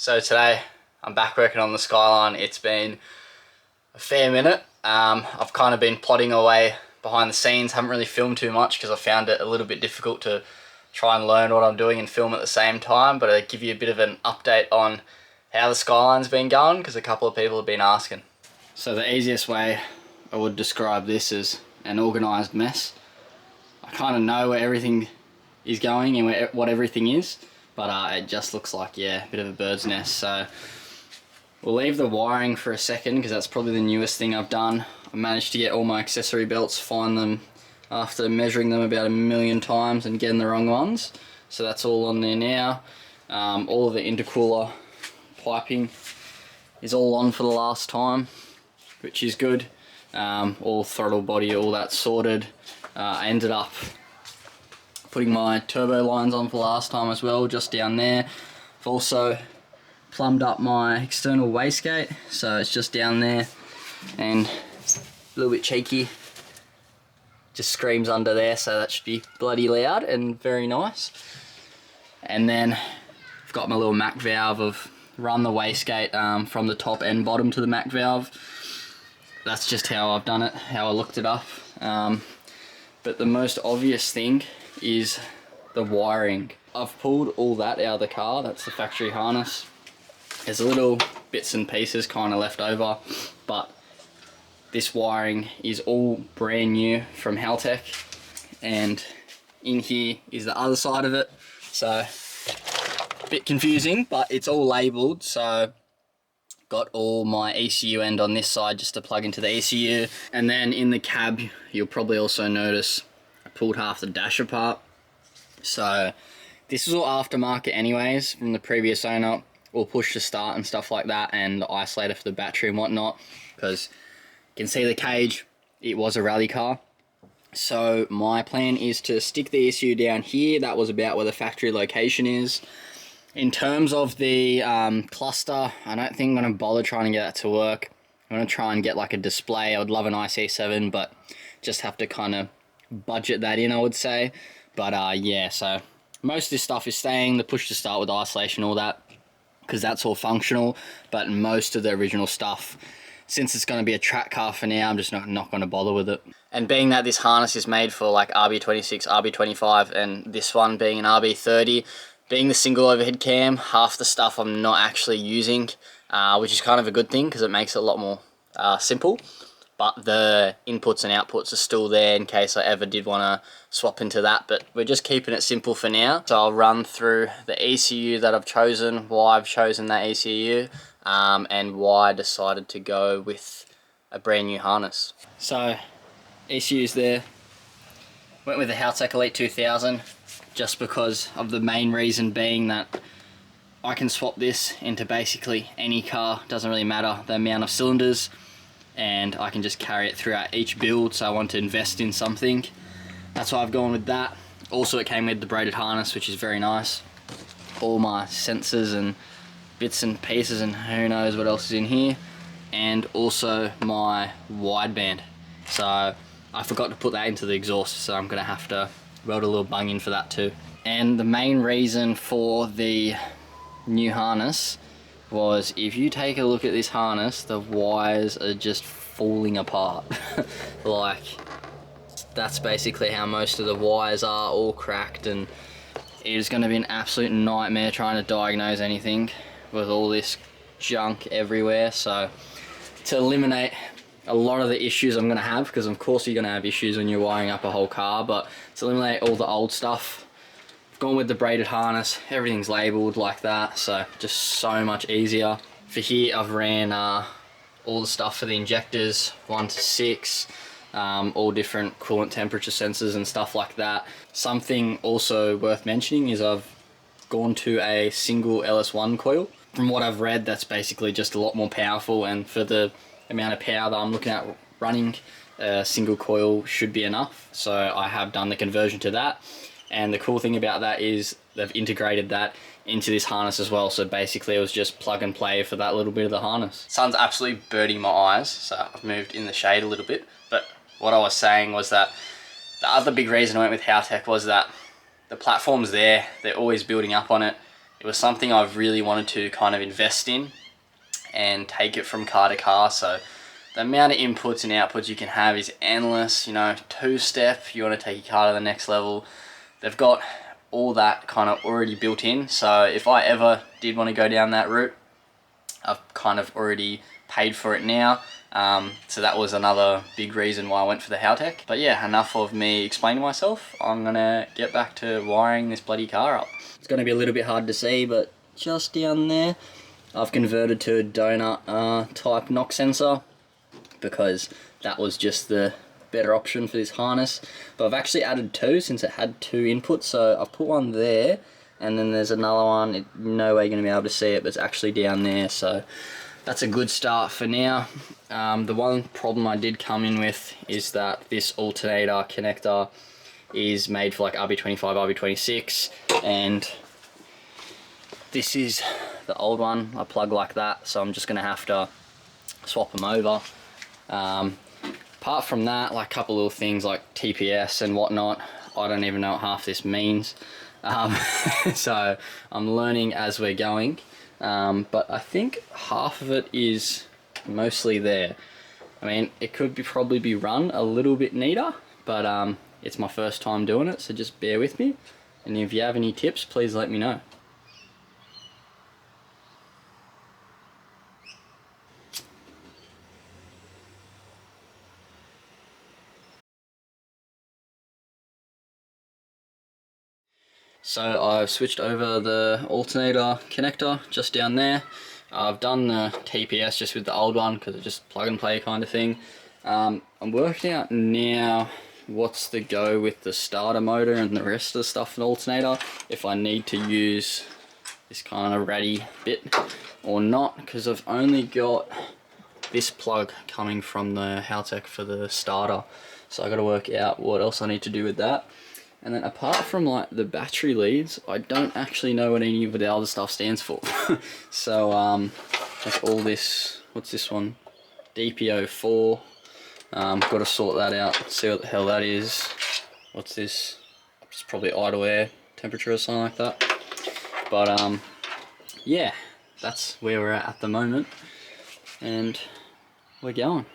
So today I'm back working on the Skyline. It's been a fair minute. I've kind of been plodding away behind the scenes, haven't really filmed too much because I found it a little bit difficult to try and learn what I'm doing and film at the same time, but I'll give you a bit of an update on how the Skyline's been going because a couple of people have been asking. So the easiest way I would describe this is an organised mess. I kind of know where everything is going and what everything is, but it just looks like, yeah, a bit of a bird's nest. So we'll leave the wiring for a second because that's probably the newest thing I've done. I managed to get all my accessory belts, find them after measuring them about 1,000,000 times and getting the wrong ones. So that's all on there now. All of the intercooler piping is all on for the last time, which is good. All throttle body, all that sorted. I ended up putting my turbo lines on for last time as well, just down there. I've also plumbed up my external wastegate, so it's just down there, and a little bit cheeky, just screams under there, so that should be bloody loud and very nice. And then I've got my little Mac valve of run the wastegate from the top and bottom to the Mac valve. That's just how I've done it, how I looked it up. But the most obvious thing is the wiring. I've pulled all that out of the car. That's the factory harness. There's a little bits and pieces kind of left over, but this wiring is all brand new from Haltech, and in here is the other side of it. So a bit confusing, but it's all labeled. So got all my ECU end on this side just to plug into the ECU, and then in the cab you'll probably also notice I pulled half the dash apart. So this is all aftermarket anyways from the previous owner. We'll push to start and stuff like that, and the isolator for the battery and whatnot, because you can see the cage, it was a rally car. So my plan is to stick the ECU down here. That was about where the factory location is. In terms of the cluster, I don't think I'm going to bother trying to get that to work. I'm going to try and get like a display. I would love an IC7, but just have to kind of budget that in, I would say. But yeah, so most of this stuff is staying, the push to start with isolation, all that, because that's all functional. But most of the original stuff, since it's going to be a track car for now, I'm just not going to bother with it. And being that this harness is made for like RB26, RB25, and this one being an RB30, being the single overhead cam, half the stuff I'm not actually using, which is kind of a good thing because it makes it a lot more simple. But the inputs and outputs are still there in case I ever did want to swap into that. But we're just keeping it simple for now. So I'll run through the ECU that I've chosen, why I've chosen that ECU, and why I decided to go with a brand new harness. So ECU's there. Went with the Haltech Elite 2000. Just because of the main reason being that I can swap this into basically any car, doesn't really matter the amount of cylinders, and I can just carry it throughout each build. So I want to invest in something, that's why I've gone with that. Also it came with the braided harness, which is very nice. All my sensors and bits and pieces and who knows what else is in here, and also my wideband. So I forgot to put that into the exhaust, so I'm gonna have to weld a little bung in for that too. And the main reason for the new harness was, if you take a look at this harness, the wires are just falling apart. Like, that's basically how most of the wires are, all cracked, and it is going to be an absolute nightmare trying to diagnose anything with all this junk everywhere. So to eliminate a lot of the issues I'm going to have, because of course you're going to have issues when you're wiring up a whole car, but to eliminate all the old stuff, I've gone with the braided harness. Everything's labelled like that, so just so much easier. For here I've ran all the stuff for the injectors, 1 to 6, all different coolant temperature sensors and stuff like that. Something also worth mentioning is I've gone to a single LS1 coil. From what I've read, that's basically just a lot more powerful, and for the amount of power that I'm looking at running, a single coil should be enough. So I have done the conversion to that, and the cool thing about that is they've integrated that into this harness as well. So basically it was just plug and play for that little bit of the harness. Sun's absolutely birding my eyes, so I've moved in the shade a little bit. But what I was saying was that the other big reason I went with Haltech was that the platform's there, they're always building up on it. it was something I've really wanted to kind of invest in and take it from car to car. So the amount of inputs and outputs you can have is endless. You know, two-step, you want to take your car to the next level. They've got all that kind of already built in. So if I ever did want to go down that route, I've kind of already paid for it now. So that was another big reason why I went for the Haltech. But yeah, enough of me explaining myself. I'm gonna get back to wiring this bloody car up. It's gonna be a little bit hard to see, but just down there, I've converted to a donut type knock sensor because that was just the better option for this harness. But I've actually added two since it had two inputs. So I've put one there, and then there's another one. No way you're gonna be able to see it, but it's actually down there. So that's a good start for now. The one problem I did come in with is that this alternator connector is made for like RB25, RB26, and this is the old one. I plug like that, so I'm just gonna have to swap them over. Apart from that, like a couple little things like TPS and whatnot, I don't even know what half this means. So I'm learning as we're going. But I think half of it is mostly there. I mean, it could probably be run a little bit neater, but it's my first time doing it, so just bear with me. And if you have any tips, please let me know. So I've switched over the alternator connector just down there. I've done the TPS just with the old one because it's just plug and play kind of thing. I'm working out now what's the go with the starter motor and the rest of the stuff in the alternator, if I need to use this kind of ratty bit or not, because I've only got this plug coming from the Haltech for the starter. So I got to work out what else I need to do with that. And then apart from like the battery leads, I don't actually know what any of the other stuff stands for. So like all this, what's this one? DPO4. Got to sort that out, see what the hell that is. What's this? It's probably idle air temperature or something like that. But yeah, that's where we're at the moment, and we're going.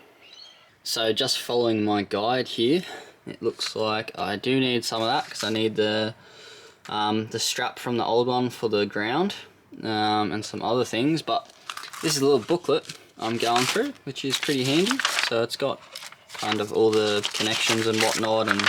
So just following my guide here, it looks like I do need some of that because I need the strap from the old one for the ground and some other things. But this is a little booklet I'm going through, which is pretty handy. So it's got kind of all the connections and whatnot and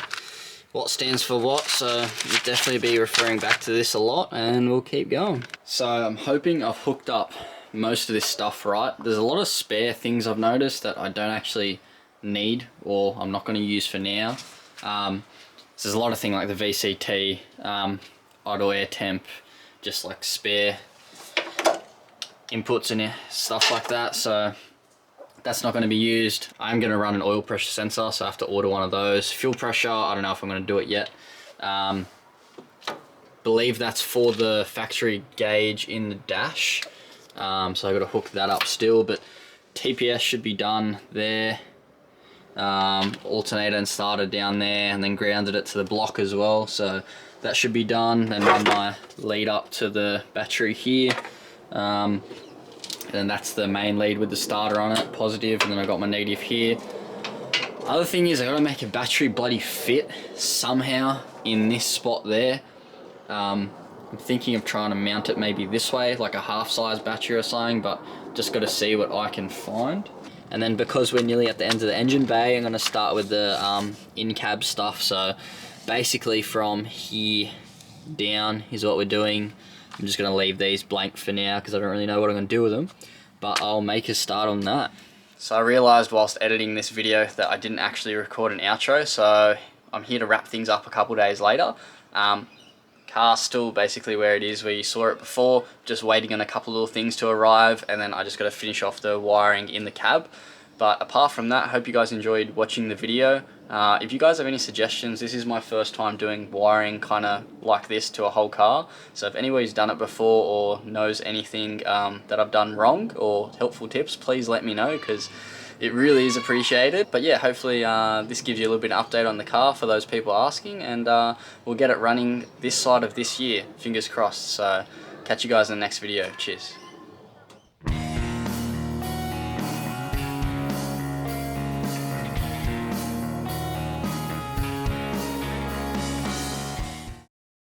what stands for what. So you'll definitely be referring back to this a lot, and we'll keep going. So I'm hoping I've hooked up most of this stuff right. There's a lot of spare things I've noticed that I don't actually need, or I'm not going to use for now. There's a lot of things like the VCT, idle air temp, just like spare inputs and stuff like that, so that's not going to be used. I'm going to run an oil pressure sensor, so I have to order one of those. Fuel pressure, I don't know if I'm going to do it yet. Believe that's for the factory gauge in the dash, so I've got to hook that up still, but TPS should be done there. Alternator and starter down there, and then grounded it to the block as well, so that should be done. And then my lead up to the battery here, and then that's the main lead with the starter on it, positive, and then I got my negative here. Other thing is I gotta make a battery bloody fit somehow in this spot there. I'm thinking of trying to mount it maybe this way, like a half size battery or something, but just gotta see what I can find. And then because we're nearly at the end of the engine bay, I'm going to start with the in-cab stuff. So basically from here down is what we're doing. I'm just going to leave these blank for now because I don't really know what I'm going to do with them. But I'll make a start on that. So I realised whilst editing this video that I didn't actually record an outro. So I'm here to wrap things up a couple days later. Car's still basically where it is, where you saw it before, just waiting on a couple little things to arrive, and then I just got to finish off the wiring in the cab. But apart from that, I hope you guys enjoyed watching the video. If you guys have any suggestions, this is my first time doing wiring kind of like this to a whole car, so if anybody's done it before or knows anything that I've done wrong or helpful tips, please let me know, because it really is appreciated. But yeah, hopefully this gives you a little bit of update on the car for those people asking, and we'll get it running this side of this year, fingers crossed. So Catch you guys in the next video. Cheers.